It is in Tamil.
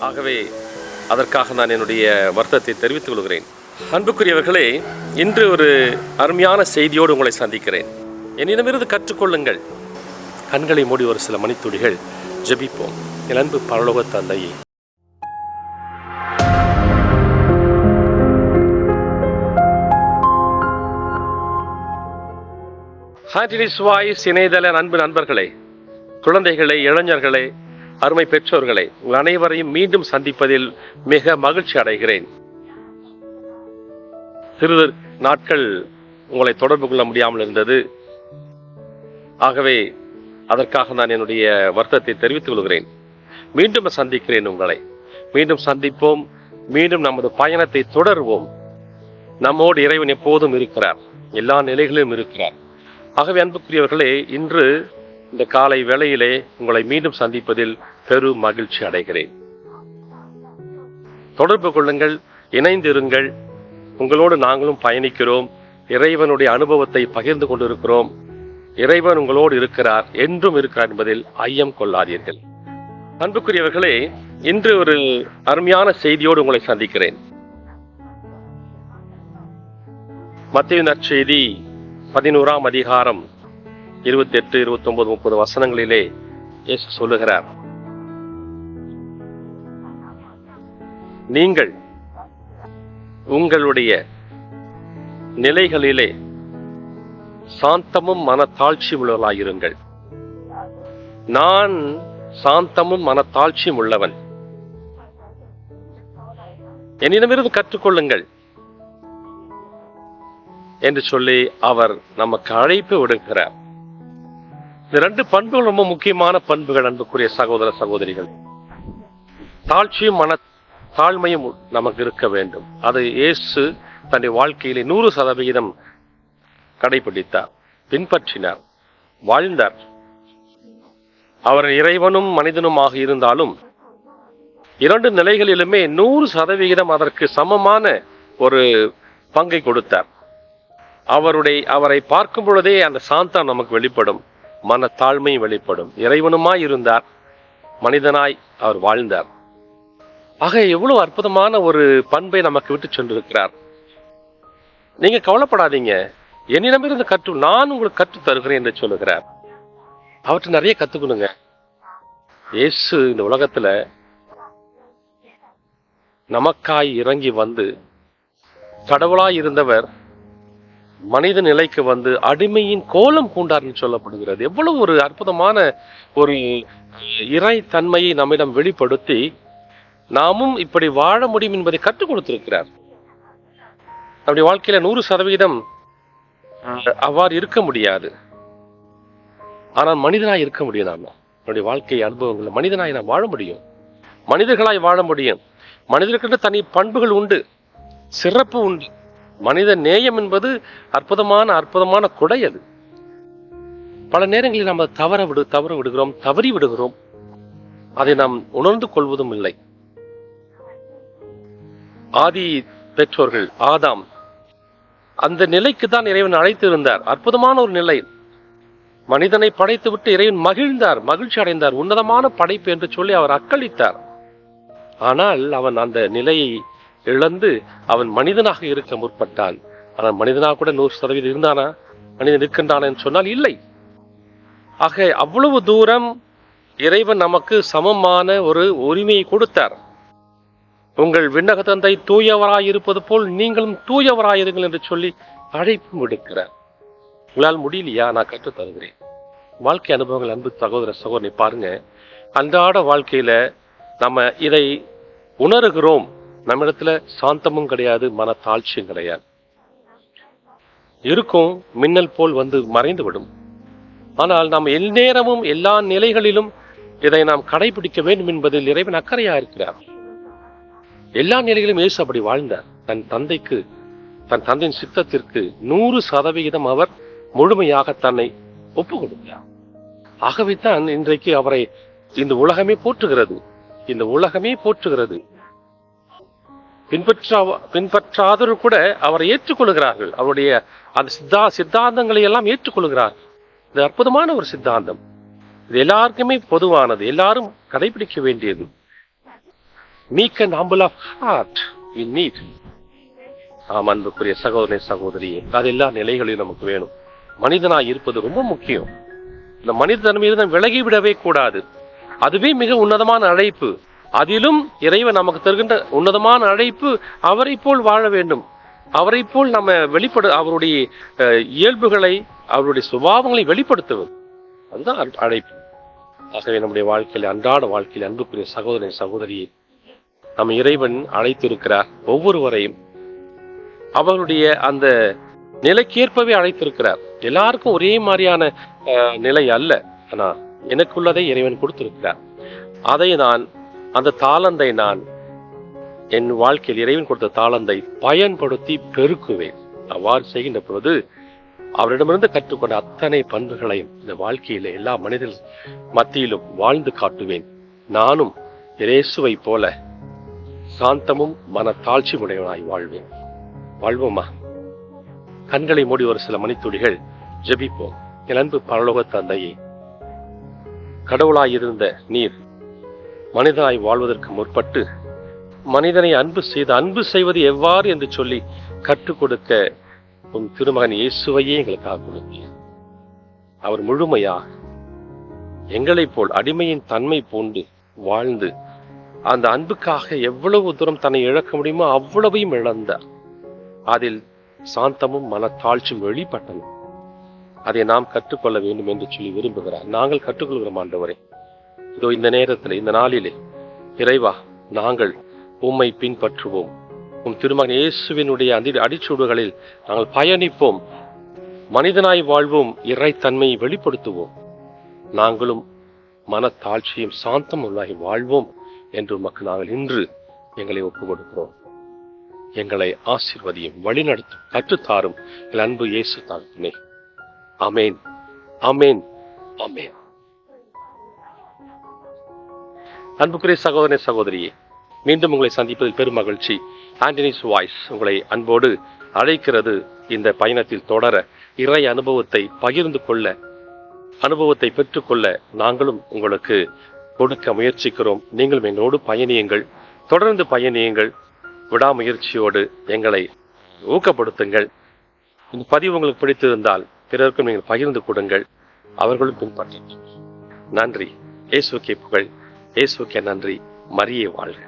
ஆகவே அதற்காக நான் என்னுடைய வருத்தத்தை தெரிவித்துக் கொள்கிறேன். அன்புக்குரியவர்களே, இன்று ஒரு அருமையான செய்தியோடு உங்களை சந்திக்கிறேன். என்னிடமிருந்து கற்றுக்கொள்ளுங்கள். கண்களை மூடி ஒரு சில மணித்துளிகள் ஜெபிப்போம். என் அன்பு பரலோக தந்தையே, ஹார்டினிஸ் வாய்ஸ் இணையதள அன்பு நண்பர்களே, குழந்தைகளே, இளைஞர்களே, அருமை பெற்றோர்களே, உங்கள் அனைவரையும் மீண்டும் சந்திப்பதில் மிக மகிழ்ச்சி அடைகிறேன். சிறிது நாட்கள் உங்களை தொடர்பு கொள்ள முடியாமல் இருந்தது. ஆகவே அதற்காக நான் என்னுடைய வருத்தத்தை தெரிவித்துக் கொள்கிறேன். மீண்டும் சந்திக்கிறேன். உங்களை மீண்டும் சந்திப்போம். மீண்டும் நமது பயணத்தை தொடர்வோம். நம்மோடு இறைவன் எப்போதும் இருக்கிறார், எல்லா நிலைகளிலும் இருக்கிறார். ஆகவே அன்புக்குரியவர்களே, இன்று இந்த காலை வேளையிலே உங்களை மீண்டும் சந்திப்பதில் பெரும் மகிழ்ச்சி அடைகிறேன். தொடர்பு கொள்ளுங்கள், இணைந்திருங்கள். உங்களோடு நாங்களும் பயணிக்கிறோம். இறைவனுடைய அனுபவத்தை பகிர்ந்து கொண்டிருக்கிறோம். இறைவன் உங்களோடு இருக்கிறார், என்றும் இருக்கிறார் என்பதில் ஐயம் கொள்ளாதீர்கள். அன்புக்குரியவர்களே, இன்று ஒரு அருமையான செய்தியோடு உங்களை சந்திக்கிறேன். மத்தேயு நற்செய்தி 11ஆம் அதிகாரம் 28, 29, 30 வசனங்களிலே இயேசு சொல்லுகிறார், நீங்கள் உங்களுடைய நிலைகளிலே சாந்தமும் மனத்தாழ்ச்சி உள்ளவர்களாயிருங்கள். நான் சாந்தமும் மனத்தாழ்ச்சியும் உள்ளவன். என்னிடமிருந்து கற்றுக்கொள்ளுங்கள் என்று சொல்லி அவர் நமக்கு அழைப்பு விடுக்கிறார். இந்த 2 பண்புகள் ரொம்ப முக்கியமான பண்புகள். அன்புக்குரிய சகோதர சகோதரிகள், தாழ்ச்சியும் மன தாழ்மையும் நமக்கு இருக்க வேண்டும். அது இயேசு தன்னுடைய வாழ்க்கையிலே 100% கடைபிடித்தார், பின்பற்றினார், வாழ்ந்தார். அவர் இறைவனும் மனிதனுமாக இருந்தாலும் 2 நிலைகளிலுமே 100% அதற்கு சமமான ஒரு பங்கை கொடுத்தார். அவரை பார்க்கும் பொழுதே அந்த சாந்தம் நமக்கு வெளிப்படும், மனத்தாழ்மை வெளிப்படும். இறைவனுமாய் இருந்தார், மனிதனாய் அவர் வாழ்ந்தார். ஆக எவ்வளவு அற்புதமான ஒரு பண்பை நமக்கு விட்டு சென்றிருக்கிறார். நீங்க கவலைப்படாதீங்க, என்னிடமிருந்து நான் உங்களுக்கு கற்று தருகிறேன் என்று சொல்லுகிறார். அவற்றை நிறைய கத்துக்கணுங்க. இயேசு இந்த உலகத்துல நமக்காய் இறங்கி வந்து கடவுளாய் இருந்தவர் மனித நிலைக்கு வந்து அடிமையின் கோலம் பூண்டார்னு சொல்லப்படுகிறது. எவ்வளவு ஒரு அற்புதமான ஒரு இறை தன்மையை நம்மிடம் வெளிப்படுத்தி நாமும் இப்படி வாழ முடியும் என்பதை கற்றுக் கொடுத்திருக்கிறார். நம்முடைய வாழ்க்கையில 100% அவ்வாறு இருக்க முடியாது. ஆனால் மனிதனாய் இருக்க முடியும். நம்முடைய வாழ்க்கை அனுபவங்கள் மனிதனாய் நாம் வாழ முடியும், மனிதர்களாய் வாழ முடியும். மனிதர்களுக்கு தனி பண்புகள் உண்டு, சிறப்பு உண்டு. மனித நேயம் என்பது அற்புதமான கொடை. அது பல நேரங்களில் நாம் தவற விடுகிறோம், தவறி விடுகிறோம். அதை நாம் உணர்ந்து கொள்வதும் இல்லை. ஆதி பெற்றோர்கள் ஆதாம் அந்த நிலைக்கு தான் இறைவன் அழைத்து இருந்தார். அற்புதமான ஒரு நிலை. மனிதனை படைத்து விட்டு இறைவன் மகிழ்ந்தார், மகிழ்ச்சி அடைந்தார். உன்னதமான படைப்பு என்று சொல்லி அவர் அக்களித்தார். ஆனால் அவன் அந்த நிலையை இழந்து அவன் மனிதனாக இருக்க முற்பட்டான். ஆனால் மனிதனாக கூட 100% இருந்தானா? மனிதன் இருக்கின்றான் என்று சொன்னால் இல்லை. ஆக அவ்வளவு தூரம் இறைவன் நமக்கு சமமான ஒரு உரிமையை கொடுத்தார். உங்கள் விண்ணக தந்தை தூயவராய் இருப்பது போல் நீங்களும் தூயவராயிருங்கள் என்று சொல்லி அழைப்பு விடுக்கிறார். உங்களால் முடியலையா? நான் கற்றுத் தருகிறேன். வாழ்க்கை அனுபவங்கள் அன்பு சகோதர சகோதரி பாருங்க. அன்றாட வாழ்க்கையில நம்ம இதை உணர்கிறோம். நம்மிடத்துல சாந்தமும் கிடையாது, மனத்தாழ்ச்சியும் கிடையாது. இருக்கும், மின்னல் போல் வந்து மறைந்து விடும். ஆனால் நாம் எந்நேரமும் எல்லா நிலைகளிலும் இதை நாம் கடைபிடிக்க வேண்டும் என்பதில் இறைவன் அக்கறையா இருக்கிறார். எல்லா நிலைகளிலும் இயேசு அப்படி வாழ்ந்தார். தன் தந்தையின் சித்தத்திற்கு 100% அவர் முழுமையாக தன்னை ஒப்பு கொடுத்தார். ஆகவே தான் இன்றைக்கு அவரை இந்த உலகமே போற்றுகிறது. இந்த உலகமே போற்றுகிறது. பின்பற்றாதவர்கள் கூட அவரை ஏற்றுக்கொள்கிறார்கள். அவருடைய அந்த சித்தாந்தங்களை எல்லாம் ஏற்றுக்கொள்கிறார்கள். இது அற்புதமான ஒரு சித்தாந்தம். இது எல்லாருக்குமே பொதுவானது, எல்லாரும் கடைபிடிக்க வேண்டியது. meek and humble of heart we need. ஆம் அன்புக்குரிய சகோதரனே சகோதரியே, அது எல்லா நிலைகளிலும் நமக்கு வேணும். மனிதனாய் இருப்பது ரொம்ப முக்கியம். இந்த மனித தன்மையிலிருந்து நாம் விலகிவிடவே கூடாது. அதுவே மிக உன்னதமான அழைப்பு. அதிலும் இறைவன் நமக்கு தருகின்ற உன்னதமான அழைப்பு அவரை போல் வாழ வேண்டும். அவரை போல் நம்ம அவருடைய இயல்புகளை, அவருடைய சுபாவங்களை வெளிப்படுத்துவது, அதுதான் அழைப்பு. ஆகவே நம்முடைய வாழ்க்கையில், அன்றாட வாழ்க்கையில் அன்புக்குரிய சகோதரன் சகோதரியை நம்ம இறைவன் அழைத்திருக்கிறார். ஒவ்வொருவரையும் அவருடைய அந்த நிலைக்கேற்பவே அழைத்திருக்கிறார். எல்லாருக்கும் ஒரே மாதிரியான நிலை அல்ல. ஆனா எனக்குள்ளதை இறைவன் கொடுத்திருக்கிறார். அதை நான், அந்த தாளந்தை நான் என் வாழ்க்கையில் இறைவன் கொடுத்த தாளந்தை பயன்படுத்தி பெருக்குவேன். அவ்வாறு செய்கின்ற பொழுது அவரிடமிருந்து கற்றுக்கொண்ட அத்தனை பண்புகளையும் இந்த வாழ்க்கையில எல்லா மனிதர் மத்தியிலும் வாழ்ந்து காட்டுவேன். நானும் இயேசுவை போல சாந்தமும் மனத்தாழ்ச்சி உடையவனாய் வாழ்வேன். வாழ்வோமா? கண்களை மூடி ஒரு சில மணித்துளிகள் ஜெபிப்போம். என் அன்பு பரலோக தந்தையே, கடவுளாயிருந்த நீர் மனிதனாய் வாழ்வதற்கு முற்பட்டு மனிதனை அன்பு செய்வது எவ்வாறு என்று சொல்லி கற்றுக் கொடுக்க உன் திருமகன் இயேசுவையே எங்களுக்காக கொடுத்தீர். அவர் முழுமையாக எங்களைப் போல் அடிமையின் தன்மை பூண்டு வாழ்ந்து அந்த அன்புக்காக எவ்வளவு தூரம் தன்னை இழக்க முடியுமோ அவ்வளவையும் இழந்தார். அதில் சாந்தமும் மனத்தாழ்ச்சியும் வெளிப்பட்டன. அதை நாம் கற்றுக்கொள்ள வேண்டும் என்று சொல்லி விரும்புகிறார். நாங்கள் கற்றுக்கொள்கிறோம் ஆண்டவரே. இதோ இந்த நேரத்தில், இந்த நாளிலே இறைவா, நாங்கள் உம்மை பின்பற்றுவோம். உம் திருமகன் இயேசுவினுடைய அடிச்சூடுகளில் நாங்கள் பயணிப்போம். மனிதனாய் வாழ்வோம். இறைத்தன்மையை வெளிப்படுத்துவோம். நாங்களும் மனத்தாழ்ச்சியும் சாந்தம் உள்ளாகி வாழ்வோம் என்று உமக்கு நாங்கள் இன்று எங்களை ஒப்புக் கொடுக்கிறோம். எங்களை ஆசீர்வதியும், வழிநடத்தும், கற்றுத்தாரும் எங்கள் அன்பு இயேசு தாழ்த்துமே. ஆமேன், ஆமேன், ஆமேன். அன்புக்குரிய சகோதரனே சகோதரியே, மீண்டும் உங்களை சந்திப்பதில் பெரும் மகிழ்ச்சி. ஆண்டனிஸ் வாய்ஸ் உங்களை அன்போடு அழைக்கிறது. இந்த பயணத்தில் தொடர, இறை அனுபவத்தை பகிர்ந்து கொள்ள, அனுபவத்தை பெற்றுக்கொள்ள நாங்களும் உங்களுக்கு கொடுக்க முயற்சிக்கிறோம். நீங்களும் எங்களோடு பயணியுங்கள், தொடர்ந்து பயணியுங்கள். விடாமுயற்சியோடு எங்களை ஊக்கப்படுத்துங்கள். இந்த பதிவு உங்களுக்கு பிடித்திருந்தால் பிறருக்கும் நீங்கள் பகிர்ந்து கொடுங்கள். அவர்களும் பின்பற்றுங்கள். நன்றி. இயேசுவுக்கே புகழ். இயேசுவுக்கே நன்றி. மரியே வாழ்க.